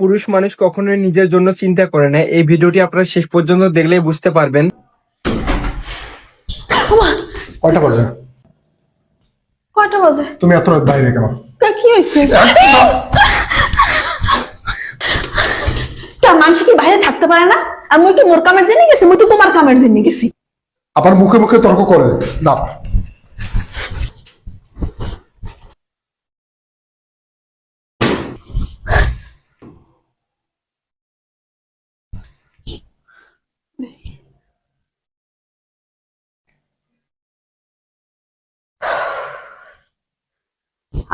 পুরুষ মানুষ কখনোই নিজের জন্য চিন্তা করে না। এই ভিডিওটি আপনারা শেষ পর্যন্ত দেখলেই বুঝতে পারবেন। কয়টা বাজে? কয়টা বাজে? তুমি এত রাত বাইরে কেন? কি হয়েছে? তা মানুষ কি বাইরে থাকতে পারে না? আর মুই কি মোর কামের জন্য গেছি? মুই তো তোমার কামের জন্য গেছি। আবার মুখে মুখে তর্ক করে দাও।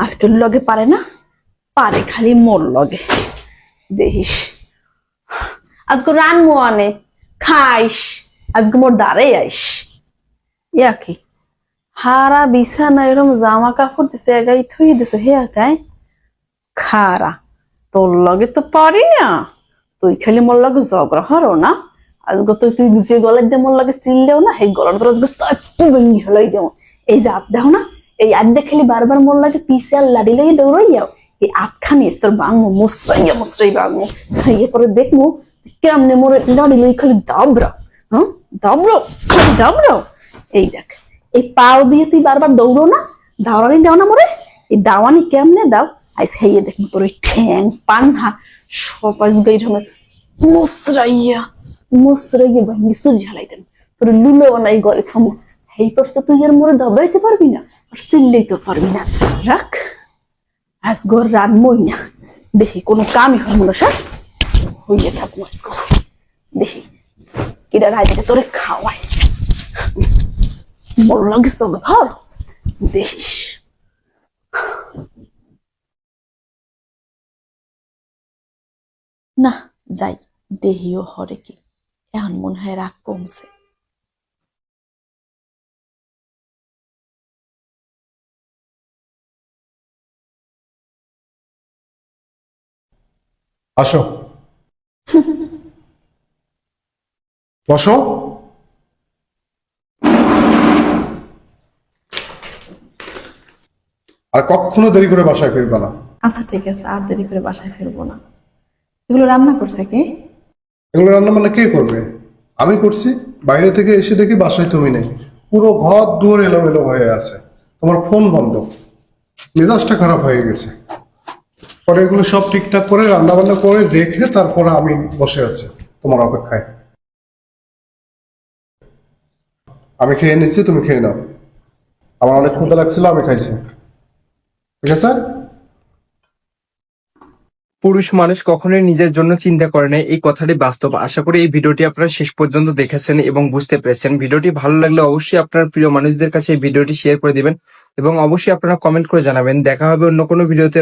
আর কেউ লগে পারে না, পারে খালি মোর লগে। দেখিস আজকে রানমো আনে খাইস, আজকে মোর দাঁড়াই আইস। ইয়া কি হারা বিছানা এরম জামা কাপড় দিছে এগাই থুই দিছে হে একাই খারা। তোর লগে তো পারি না, তুই খালি মোর লগে ঝগড়া হরো না। আজকে তুই যে গলায় দিয়ে মোর লগে চিনলেও না, সেই গলার তোর আজকে চারটু ভেঙে হলাই দেবো। এই যে আপ দেখো না, এই আট দেখলি বারবার মোর লাগে পিছে আর লাড়ি লাগে দৌড়াইয়াও এই আটখানি তোর বাংমো মুসরাইয়া মুসরাই বাংমো খাইয়ে পরে দেখবো কেমনে মোর লাড়ি লই খালি দাবড়াও। হ্যাঁ দাবড়াও খালি দাবড়াও। এই দেখ এই পাও দিয়ে তুই বারবার দৌড়ো না, দাওড়ানি দাও না মোরে। এই দাওয়ানি কেমনে দাও আইস খাইয়ে দেখবো তোর ওই ঠ্যাং পান্না সবাই গাই ঢঙে মুসরাইয়া মুসরাইয়া ভাঙ্গি সুজি ঝালাই দেন তোর লুলো বানাই গলে খামো। এই পর তো তুই আর মোরে দাবড়াইতে পারবি না, আর চিল্লাইতে পারবি না। রাখ আজ ঘর রানমই না, দেখি কোনো কামই হইব না। স্যার হইলে থাকবো আজকে, দেখি কিরা রাইতে তোরে খাওয়াই মোর লাগে সব ঘর দেখিস। না যাই দেহিও হরে কি এখন মনে হয় রাগ কমছে। আসো বসো। আর কখনো দেরি করে বাসায় ফিরবে না। আচ্ছা ঠিক আছে, আর দেরি করে বাসায় ফিরবো না। এগুলো রান্না করছে কি? এগুলো রান্না মানে কে করবে? আমি করছি। বাইরে থেকে এসে দেখি বাসায় তুমি নেই, পুরো ঘর দুয়ার এলোমেলো হয়ে আছে, তোমার ফোন বন্ধ, মেজাজটা খারাপ হয়ে গেছে। পরে এগুলো সব ঠিকঠাক করে রান্না বান্না করে দেখে তারপরে আমি বসে আছি তোমার অপেক্ষায়। আমি খেয়ে নিচ্ছি, তুমি খেয়ে নাও। আমার অনেক ক্ষুধা লাগছিল, আমি খাইছি। ঠিক আছে? পুরুষ মানুষ কখনোই নিজের জন্য চিন্তা করে না, এই কথাটি বাস্তব। আশা করি এই ভিডিওটি আপনারা শেষ পর্যন্ত দেখেছেন এবং বুঝতে পেরেছেন। ভিডিওটি ভালো লাগলে অবশ্যই আপনার প্রিয় মানুষদের কাছে এই ভিডিওটি শেয়ার করে দিবেন এবং অবশ্যই আপনারা কমেন্ট করে জানাবেন। দেখা হবে অন্য কোনো ভিডিওতে।